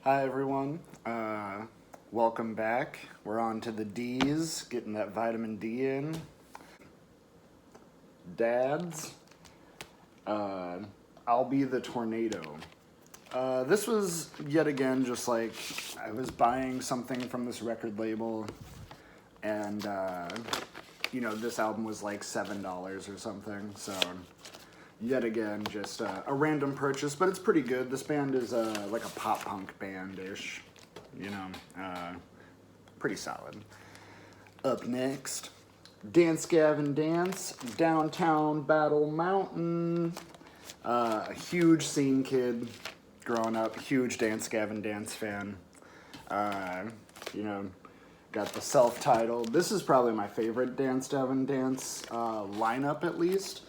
Hi everyone. Welcome back. We're on to the D's, getting that vitamin D in. Dads. Uh, I'll be the tornado. This was yet again just like I was buying something from this record label, and this album was like $7 or something. So yet again, just a random purchase, but it's pretty good. This band is like a pop punk band-ish, pretty solid. Up next, Dance Gavin Dance, Downtown Battle Mountain. A huge scene kid growing up, huge Dance Gavin Dance fan. Uh, you know, got the self-titled. This is probably my favorite Dance Gavin Dance lineup, at least.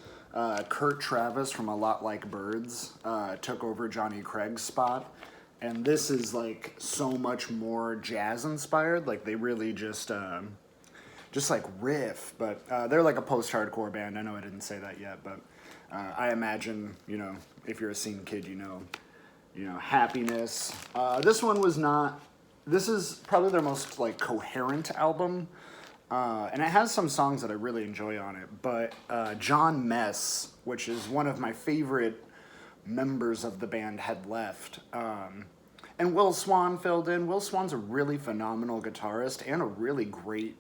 Kurt Travis from A Lot Like Birds took over Johnny Craig's spot. And this is like so much more jazz inspired. Like they really just like riff, but they're like a post-hardcore band. I know I didn't say that yet, but I imagine, if you're a scene kid, Happiness. This one was not, this is probably their most like coherent album. And it has some songs that I really enjoy on it, but John Mess, which is one of my favorite members of the band, had left. And Will Swan filled in. Will Swan's a really phenomenal guitarist and a really great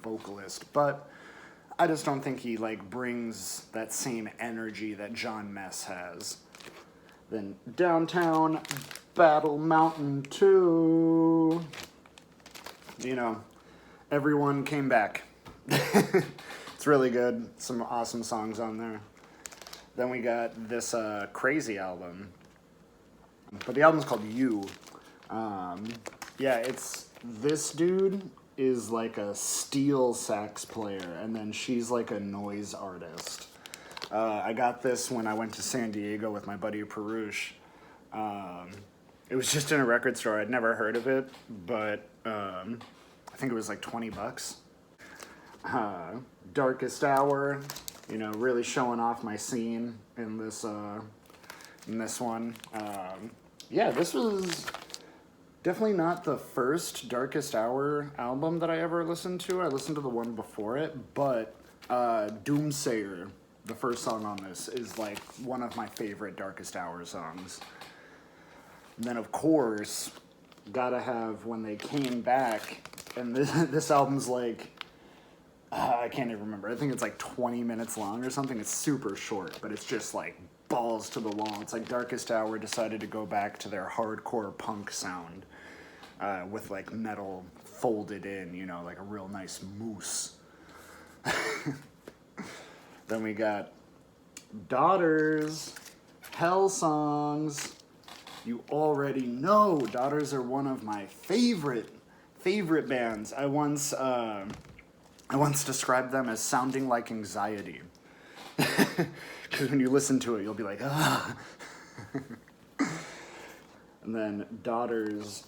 vocalist, but I just don't think he like brings that same energy that John Mess has. Then Downtown Battle Mountain 2. Everyone came back. It's really good. Some awesome songs on there. Then we got this Crazy album. But the album's called You. It's this dude is like a steel sax player, and then she's like a noise artist. I got this when I went to San Diego with my buddy Perush. It was just in a record store. I'd never heard of it, but I think it was like $20. Darkest Hour, really showing off my scene in this one. This was definitely not the first Darkest Hour album that I ever listened to. I listened to the one before it, but Doomsayer, the first song on this, is like one of my favorite Darkest Hour songs. And then, of course, gotta have When They Came Back, and this album's like, I can't even remember. I think it's like 20 minutes long or something. It's super short, but it's just like balls to the wall. It's like Darkest Hour decided to go back to their hardcore punk sound with like metal folded in, like a real nice moose. Then we got Daughters, Hell Songs. You already know Daughters are one of my favorite bands. I once described them as sounding like anxiety. Because when you listen to it, you'll be like, ah. And then Daughters'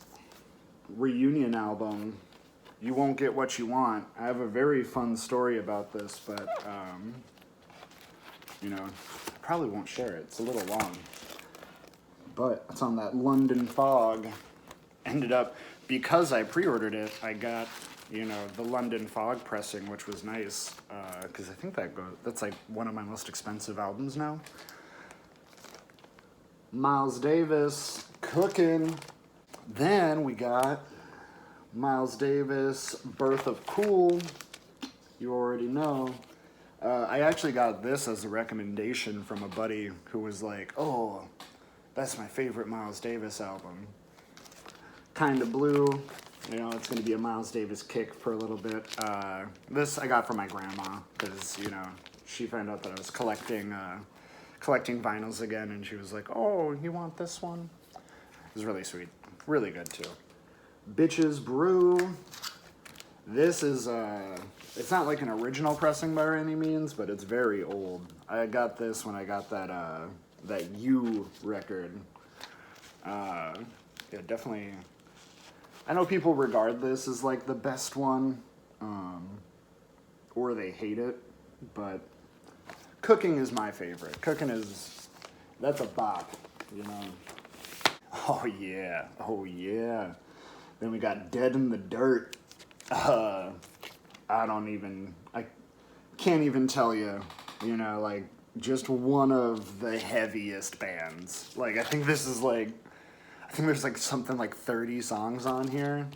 reunion album, You Won't Get What You Want. I have a very fun story about this, but, probably won't share it. It's a little long. But it's on that London Fog. Ended up, because I pre-ordered it, I got the London Fog pressing, which was nice, because I think that's like one of my most expensive albums now. Miles Davis, Cookin'. Then we got Miles Davis, Birth of Cool. You already know. I actually got this as a recommendation from a buddy who was like, oh, that's my favorite Miles Davis album. Kinda Blue. It's going to be a Miles Davis kick for a little bit. This I got from my grandma because, she found out that I was collecting vinyls again, and she was like, oh, you want this one? It was really sweet. Really good, too. Bitches Brew. This is, it's not like an original pressing by any means, but it's very old. I got this when I got that You record. Definitely. I know people regard this as like the best one, or they hate it, but Cooking is my favorite. That's a bop, Oh yeah, oh yeah. Then we got Dead in the Dirt. Uh, I can't even tell you, like just one of the heaviest bands. Like I think there's like something like 30 songs on here.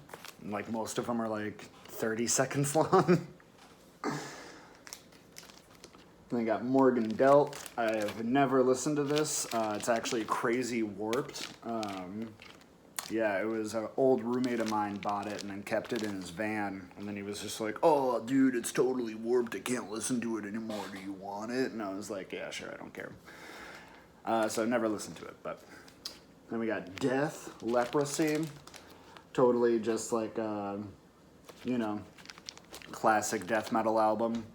And like most of them are like 30 seconds long. Then we got Morgan Delt. I have never listened to this. It's actually Crazy Warped. Yeah, it was an old roommate of mine bought it and then kept it in his van. And then he was just like, "Oh, dude, it's totally warped. I can't listen to it anymore. Do you want it?" And I was like, "Yeah, sure, I don't care." So I never listened to it. But then we got Death, Leprosy. Totally just like, classic death metal album.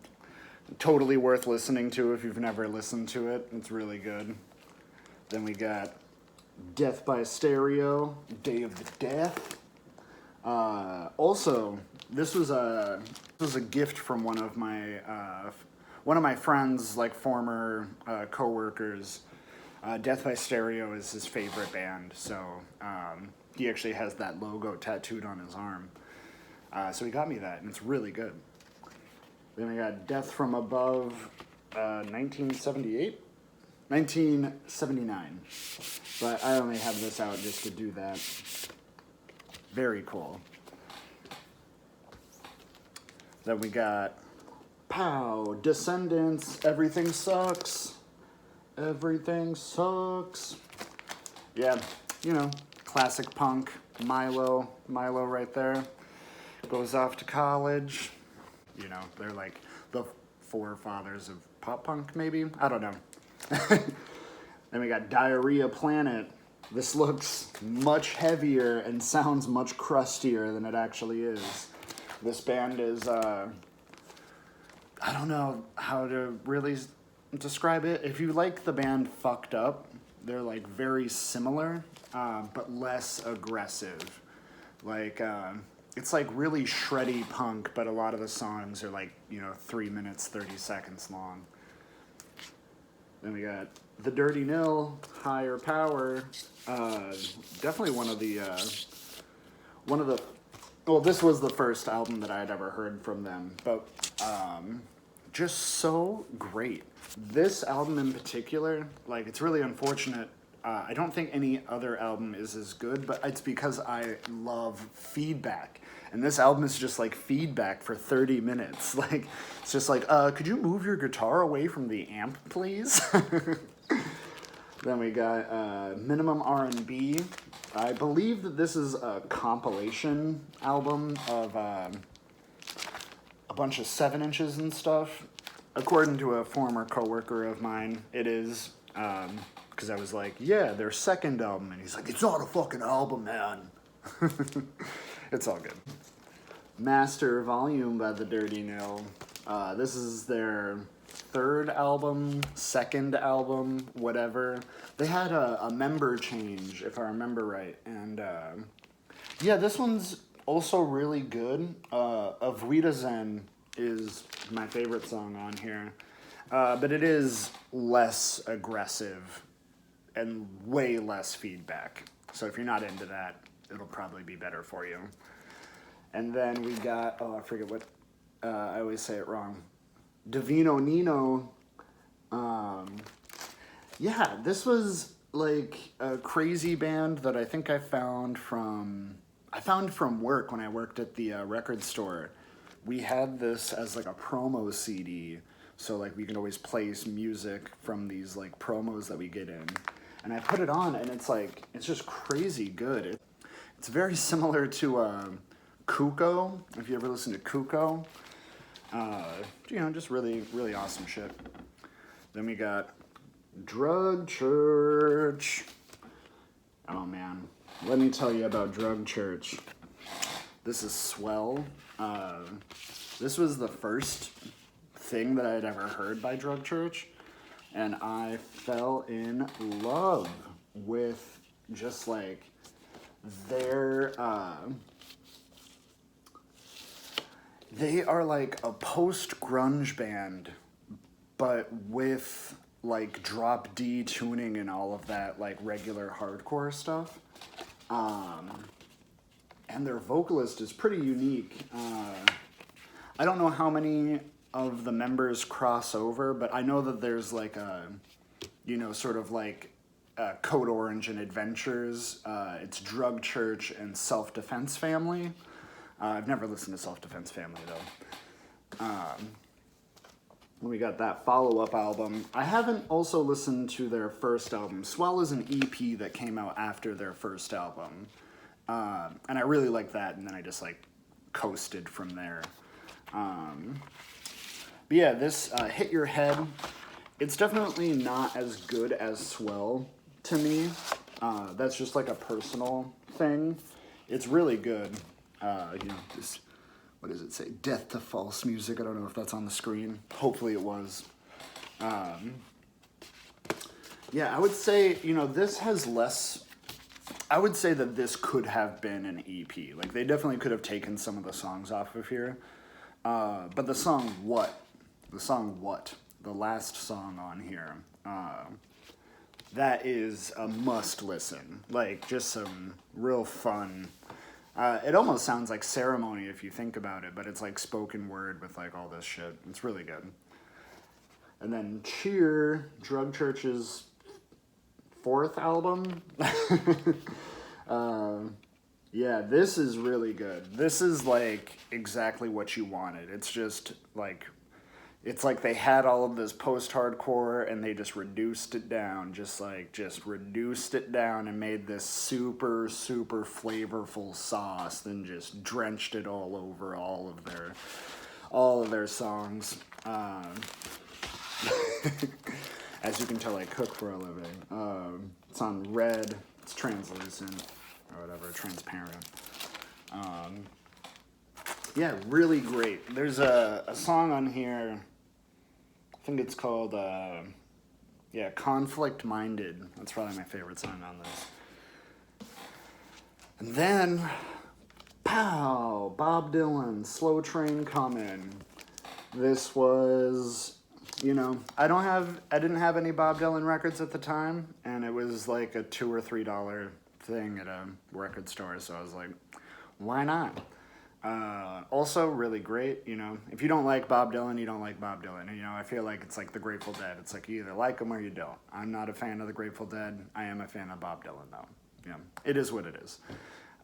Totally worth listening to if you've never listened to it. It's really good. Then we got Death by Stereo, Day of the Death. Also, this was a gift from one of my friends, like former coworkers. Death by Stereo is his favorite band, so he actually has that logo tattooed on his arm. So he got me that, and it's really good. Then we got Death from Above, 1978? 1979. But I only have this out just to do that. Very cool. Then we got Pow, Descendants, Everything Sucks. Everything Sucks. Yeah, classic punk. Milo right there. Goes off to college. They're like the forefathers of pop punk, maybe? I don't know. Then we got Diarrhea Planet. This looks much heavier and sounds much crustier than it actually is. This band is, I don't know how to really describe it. If you like the band Fucked Up, they're like very similar, but less aggressive. Like, it's like really shreddy punk, but a lot of the songs are like, 3 minutes, 30 seconds long. Then we got The Dirty Nil, Higher Power. Definitely one of the, well, this was the first album that I had ever heard from them, but just so great. This album in particular, like, it's really unfortunate. I don't think any other album is as good, but it's because I love feedback. And this album is just like feedback for 30 minutes. Like, it's just like, could you move your guitar away from the amp, please? Then we got Minimum R&B. I believe that this is a compilation album of a bunch of 7-inches and stuff. According to a former coworker of mine, it is. Because I was like, yeah, their second album. And he's like, it's not a fucking album, man. It's all good. Master Volume by The Dirty Nil. This is their third album, second album, whatever. They had a member change, if I remember right. And yeah, this one's also really good. Avita Zen is my favorite song on here. But it is less aggressive and way less feedback. So if you're not into that, it'll probably be better for you. And then we got, I forget what, I always say it wrong. Divino Nino. Yeah, this was like a crazy band that I think I found from work when I worked at the record store. We had this as like a promo CD. So like we can always play some music from these like promos that we get in. And I put it on and it's just crazy good. It's very similar to Kuko, if you ever listen to Kuko. Just really, really awesome shit. Then we got Drug Church. Oh man, let me tell you about Drug Church. This is swell. This was the first thing that I had ever heard by Drug Church, and I fell in love with just like their they are like a post-grunge band, but with like drop D tuning and all of that like regular hardcore stuff. And their vocalist is pretty unique. I don't know how many of the members cross over, but I know that there's like a, you know, sort of like Code Orange and Adventures. It's Drug Church and Self Defense Family. I've never listened to Self Defense Family though. We got that follow-up album. I haven't also listened to their first album. Swell is an EP that came out after their first album. And I really liked that, and then I just like coasted from there. But yeah, this Hit Your Head, it's definitely not as good as Swell to me. That's just like a personal thing. It's really good. You know, this, what does it say? Death to False Music. I don't know if that's on the screen. Hopefully it was. Yeah, I would say, you know, this has less... I would say that this could have been an EP. Like, they definitely could have taken some of the songs off of here. But the song What? The last song on here, that is a must listen. Like, just some real fun... it almost sounds like Ceremony if you think about it, but it's like spoken word with like all this shit. It's really good. And then Cheer, Drug Church's fourth album. Yeah, this is really good. This is like exactly what you wanted. It's just like, it's like they had all of this post-hardcore and they just reduced it down, just reduced it down and made this super, super flavorful sauce, then just drenched it all over all of their songs. As you can tell, I cook for a living. It's on Red, it's translucent, or whatever, transparent. Yeah, really great. There's a song on here, I think it's called, yeah, Conflict Minded. That's probably my favorite song on this. And then, pow, Bob Dylan, Slow Train Coming. This was, you know, I didn't have any Bob Dylan records at the time, and it was like a $2 or $3 thing at a record store, so I was like, why not? Also really great, you know, if you don't like Bob Dylan, you don't like Bob Dylan. You know, I feel like it's like the Grateful Dead. It's like you either like them or you don't. I'm not a fan of the Grateful Dead. I am a fan of Bob Dylan though. Yeah, it is what it is.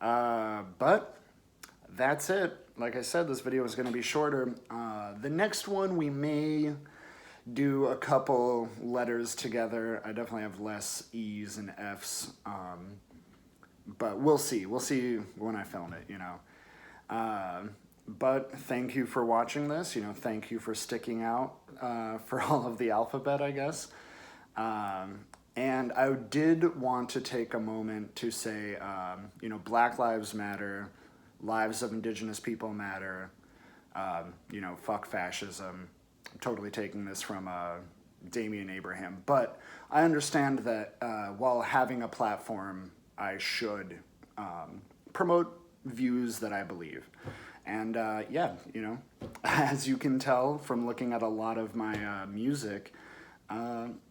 But that's it. Like I said, this video is going to be shorter. The next one we may do a couple letters together. I definitely have less E's and F's. But we'll see. We'll see when I film it, you know. But thank you for watching this. You know, thank you for sticking out for all of the alphabet, I guess. And I did want to take a moment to say, you know, Black Lives Matter, lives of Indigenous people matter, you know, fuck fascism. I'm totally taking this from Damian Abraham. But I understand that while having a platform, I should promote views that I believe. And yeah, you know, as you can tell from looking at a lot of my music,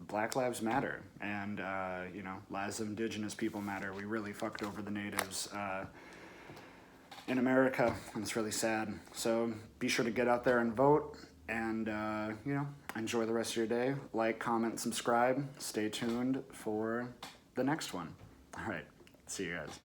Black Lives Matter, and you know, lives of Indigenous people matter. We really fucked over the natives in America, and it's really sad. So be sure to get out there and vote, and you know, enjoy the rest of your day. Like, comment, subscribe. Stay tuned for the next one. All right, see you guys.